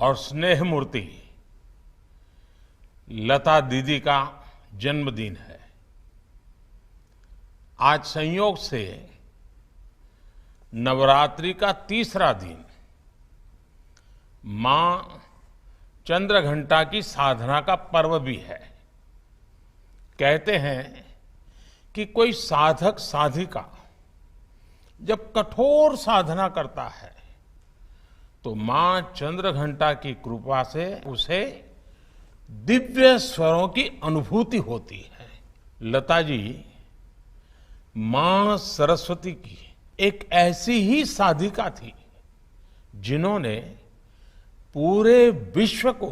और स्नेह मूर्ति लता दीदी का जन्मदिन है। आज संयोग से नवरात्रि का तीसरा दिन मां चंद्रघंटा की साधना का पर्व भी है। कहते हैं कि कोई साधक साधिका जब कठोर साधना करता है तो मां चंद्रघंटा की कृपा से उसे दिव्य स्वरों की अनुभूति होती है। लता जी मां सरस्वती की एक ऐसी ही साधिका थी जिन्होंने पूरे विश्व को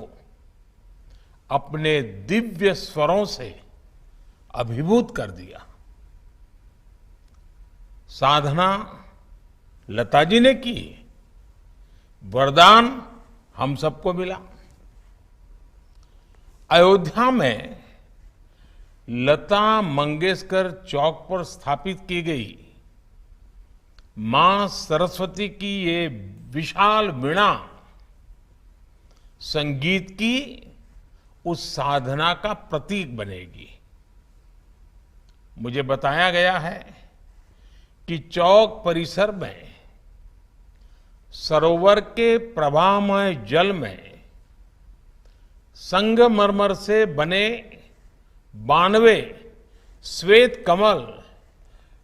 अपने दिव्य स्वरों से अभिभूत कर दिया। साधना लता जी ने की, वरदान हम सबको मिला। अयोध्या में लता मंगेशकर चौक पर स्थापित की गई मां सरस्वती की ये विशाल वीणा संगीत की उस साधना का प्रतीक बनेगी। मुझे बताया गया है कि चौक परिसर में सरोवर के प्रवाहमय जल में संगमरमर से बने 92 श्वेत कमल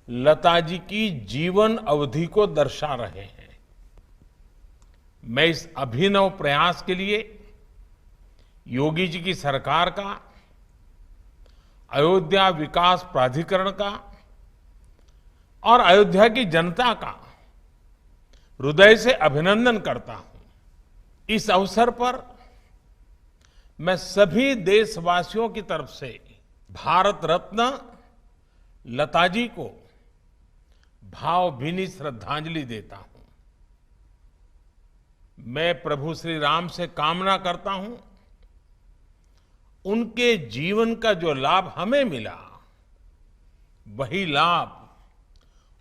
लता जी की जीवन अवधि को दर्शा रहे हैं। मैं इस अभिनव प्रयास के लिए योगी जी की सरकार का, अयोध्या विकास प्राधिकरण का और अयोध्या की जनता का हृदय से अभिनंदन करता हूं। इस अवसर पर मैं सभी देशवासियों की तरफ से भारत रत्न लता जी को भावभीनी श्रद्धांजलि देता हूं। मैं प्रभु श्री राम से कामना करता हूं उनके जीवन का जो लाभ हमें मिला वही लाभ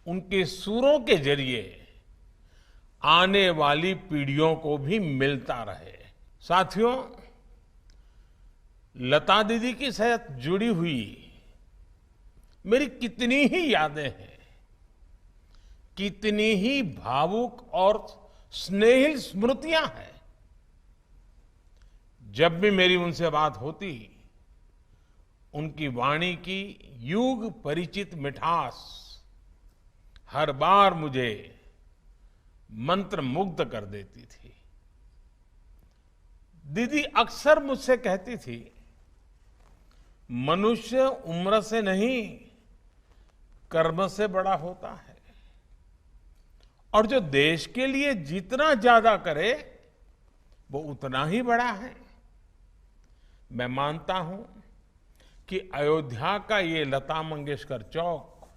उनके सूरों के जरिए आने वाली पीढ़ियों को भी मिलता रहे। साथियों, लता दीदी के साथ जुड़ी हुई मेरी कितनी ही यादें हैं, कितनी ही भावुक और स्नेहिल स्मृतियां हैं। जब भी मेरी उनसे बात होती, उनकी वाणी की युग परिचित मिठास हर बार मुझे मंत्र मुग्ध कर देती थी। दीदी अक्सर मुझसे कहती थी, मनुष्य उम्र से नहीं कर्म से बड़ा होता है और जो देश के लिए जितना ज्यादा करे वो उतना ही बड़ा है। मैं मानता हूं कि अयोध्या का ये लता मंगेशकर चौक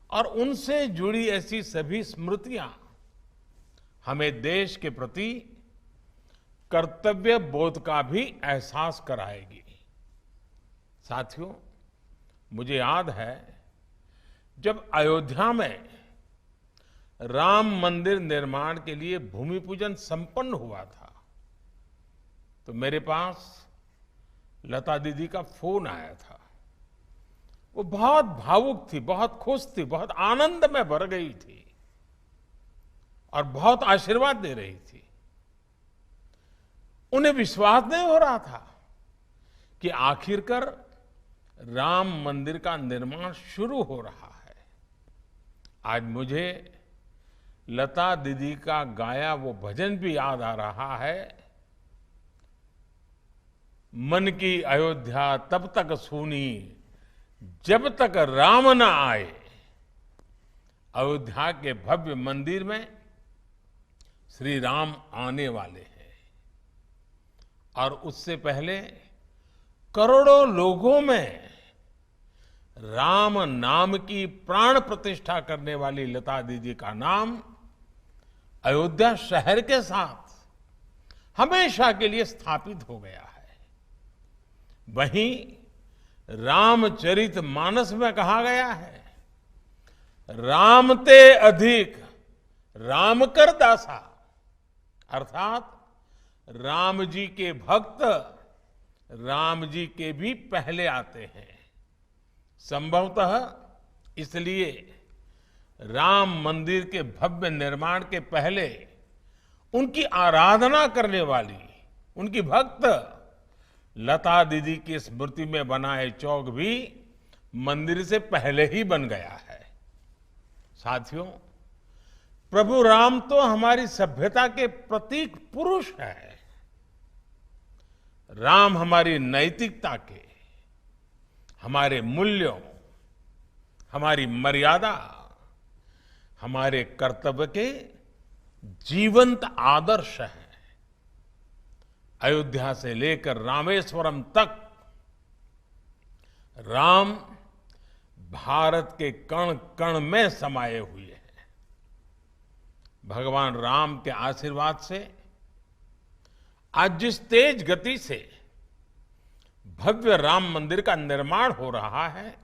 और उनसे जुड़ी ऐसी सभी स्मृतियां हमें देश के प्रति कर्तव्य बोध का भी एहसास कराएगी। साथियों, मुझे याद है जब अयोध्या में राम मंदिर निर्माण के लिए भूमि पूजन संपन्न हुआ था तो मेरे पास लता दीदी का फोन आया था। वो बहुत भावुक थी, बहुत खुश थी, बहुत आनंद में भर गई थी और बहुत आशीर्वाद दे रही थी। उन्हें विश्वास नहीं हो रहा था कि आखिरकार राम मंदिर का निर्माण शुरू हो रहा है। आज मुझे लता दीदी का गाया वो भजन भी याद आ रहा है, मन की अयोध्या तब तक सूनी जब तक राम न आए। अयोध्या के भव्य मंदिर में श्री राम आने वाले हैं और उससे पहले करोड़ों लोगों में राम नाम की प्राण प्रतिष्ठा करने वाली लता दीदी का नाम अयोध्या शहर के साथ हमेशा के लिए स्थापित हो गया है। वहीं रामचरित मानस में कहा गया है, राम ते अधिक राम कर दासा, अर्थात राम जी के भक्त राम जी के भी पहले आते हैं। संभवतः इसलिए राम मंदिर के भव्य निर्माण के पहले उनकी आराधना करने वाली उनकी भक्त लता दीदी की स्मृति में बनाए चौक भी मंदिर से पहले ही बन गया है। साथियों, प्रभु राम तो हमारी सभ्यता के प्रतीक पुरुष है। राम हमारी नैतिकता के, हमारे मूल्यों, हमारी मर्यादा, हमारे कर्तव्य के जीवंत आदर्श हैं। अयोध्या से लेकर रामेश्वरम तक राम भारत के कण कण में समाये हुए हैं। भगवान राम के आशीर्वाद से आज जिस तेज गति से भव्य राम मंदिर का निर्माण हो रहा है,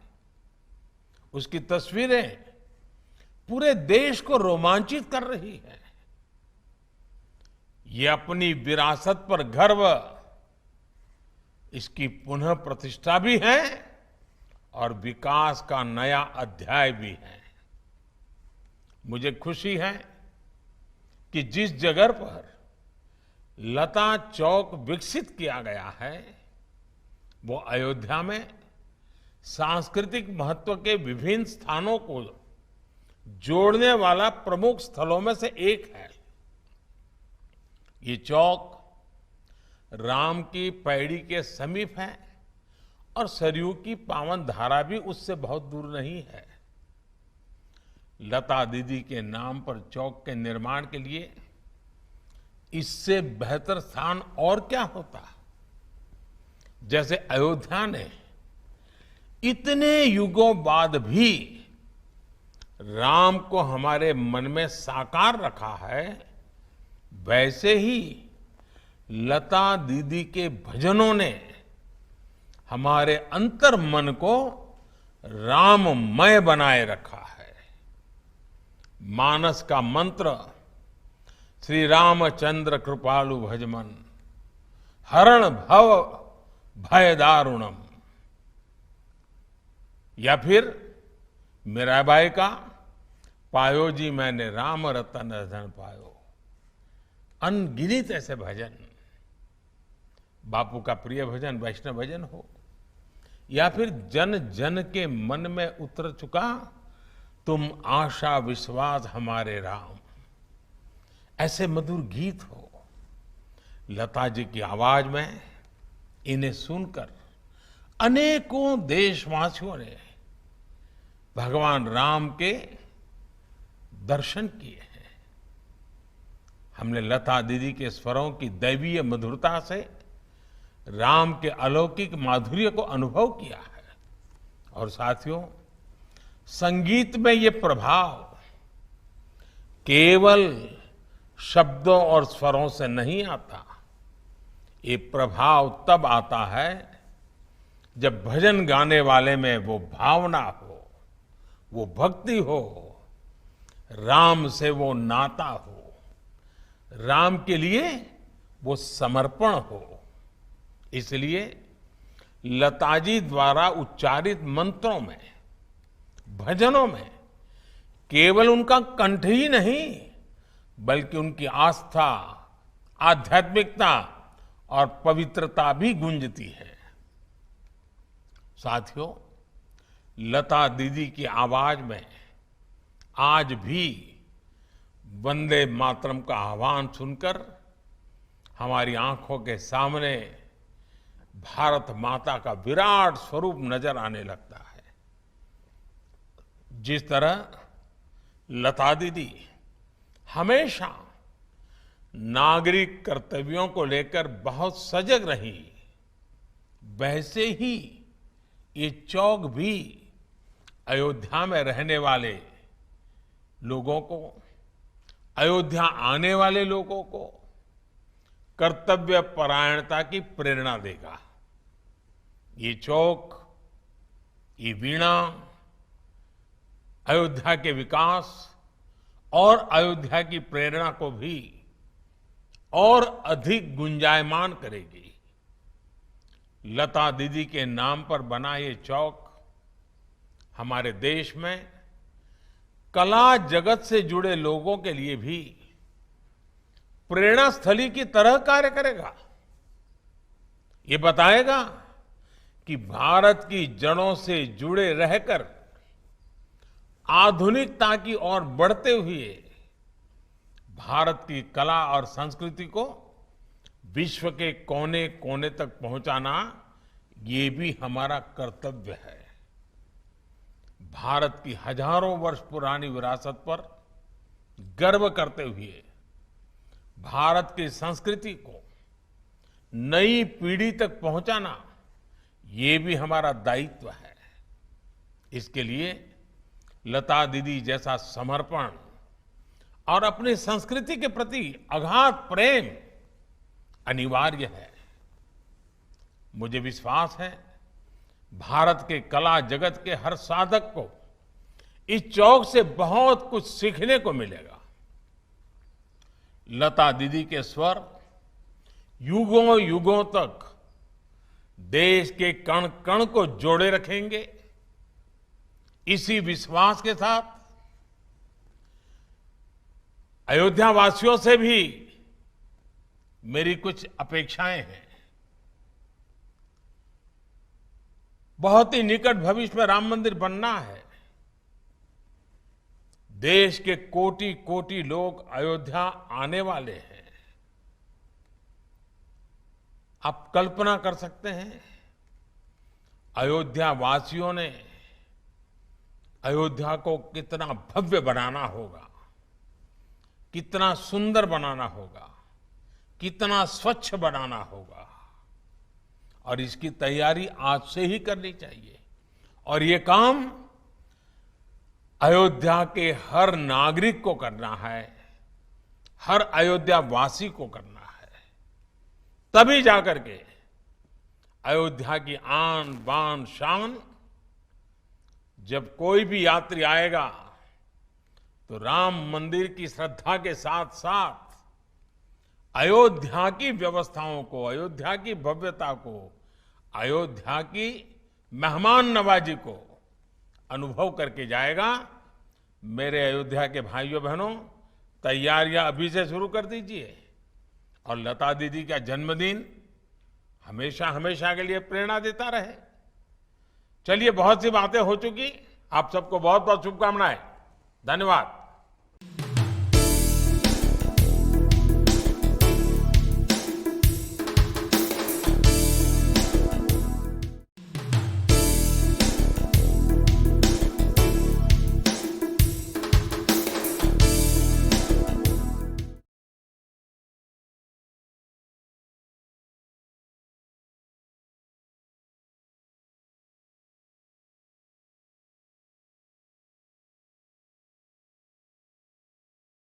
उसकी तस्वीरें पूरे देश को रोमांचित कर रही है। ये अपनी विरासत पर गर्व, इसकी पुनः प्रतिष्ठा भी है और विकास का नया अध्याय भी है। मुझे खुशी है कि जिस जगह पर लता चौक विकसित किया गया है, वो अयोध्या में सांस्कृतिक महत्व के विभिन्न स्थानों को जोड़ने वाला प्रमुख स्थलों में से एक है। ये चौक राम की पैड़ी के समीप है और सरयू की पावन धारा भी उससे बहुत दूर नहीं है। लता दीदी के नाम पर चौक के निर्माण के लिए इससे बेहतर स्थान और क्या होता। जैसे अयोध्या ने इतने युगों बाद भी राम को हमारे मन में साकार रखा है, वैसे ही लता दीदी के भजनों ने हमारे अंतर मन को राममय बनाए रखा है। मानस का मंत्र श्री रामचंद्र कृपालु भजमन हरण भव भय दारुणम, या फिर मीराबाई का पायो जी मैंने राम रतन धन पायो। अनगिनत ऐसे भजन, बापू का प्रिय भजन वैष्णव भजन हो, या फिर जन जन के मन में उतर चुका तुम आशा विश्वास हमारे राम, ऐसे मधुर गीत हो। लता जी की आवाज में इन्हें सुनकर अनेकों देशवासियों ने भगवान राम के दर्शन किए हैं। हमने लता दीदी के स्वरों की दैवीय मधुरता से राम के अलौकिक माधुर्य को अनुभव किया है। और साथियों, संगीत में ये प्रभाव केवल शब्दों और स्वरों से नहीं आता। ये प्रभाव तब आता है जब भजन गाने वाले में वो भावना हो, वो भक्ति हो, राम से वो नाता हो, राम के लिए वो समर्पण हो। इसलिए लताजी द्वारा उच्चारित मंत्रों में, भजनों में केवल उनका कंठ ही नहीं, बल्कि उनकी आस्था, आध्यात्मिकता और पवित्रता भी गूंजती है। साथियों, लता दीदी की आवाज में आज भी वंदे मातरम का आह्वान सुनकर हमारी आंखों के सामने भारत माता का विराट स्वरूप नजर आने लगता है। जिस तरह लता दीदी हमेशा नागरिक कर्तव्यों को लेकर बहुत सजग रही, वैसे ही ये चौक भी अयोध्या में रहने वाले लोगों को, अयोध्या आने वाले लोगों को कर्तव्य परायणता की प्रेरणा देगा। ये चौक, ये वीणा अयोध्या के विकास और अयोध्या की प्रेरणा को भी और अधिक गुंजायमान करेगी। लता दीदी के नाम पर बना ये चौक हमारे देश में कला जगत से जुड़े लोगों के लिए भी प्रेरणा स्थली की तरह कार्य करेगा। ये बताएगा कि भारत की जड़ों से जुड़े रहकर आधुनिकता की ओर बढ़ते हुए भारत की कला और संस्कृति को विश्व के कोने कोने तक पहुंचाना ये भी हमारा कर्तव्य है। भारत की हजारों वर्ष पुरानी विरासत पर गर्व करते हुए भारत की संस्कृति को नई पीढ़ी तक पहुंचाना ये भी हमारा दायित्व है। इसके लिए लता दीदी जैसा समर्पण और अपनी संस्कृति के प्रति अगाध प्रेम अनिवार्य है। मुझे विश्वास है भारत के कला जगत के हर साधक को इस चौक से बहुत कुछ सीखने को मिलेगा। लता दीदी के स्वर युगों युगों तक देश के कण कण को जोड़े रखेंगे। इसी विश्वास के साथ अयोध्या वासियों से भी मेरी कुछ अपेक्षाएं हैं। बहुत ही निकट भविष्य में राम मंदिर बनना है। देश के कोटि कोटि लोग अयोध्या आने वाले हैं। आप कल्पना कर सकते हैं अयोध्या वासियों ने अयोध्या को कितना भव्य बनाना होगा, कितना सुंदर बनाना होगा, कितना स्वच्छ बनाना होगा। और इसकी तैयारी आज से ही करनी चाहिए। और ये काम अयोध्या के हर नागरिक को करना है, हर अयोध्या वासी को करना है। तभी जाकर के अयोध्या की आन बान शान, जब कोई भी यात्री आएगा तो राम मंदिर की श्रद्धा के साथ साथ अयोध्या की व्यवस्थाओं को, अयोध्या की भव्यता को, अयोध्या की मेहमान नवाजी को अनुभव करके जाएगा। मेरे अयोध्या के भाइयों बहनों, तैयारियां अभी से शुरू कर दीजिए। और लता दीदी का जन्मदिन हमेशा हमेशा के लिए प्रेरणा देता रहे। चलिए, बहुत सी बातें हो चुकी। आप सबको बहुत बहुत शुभकामनाएं। धन्यवाद।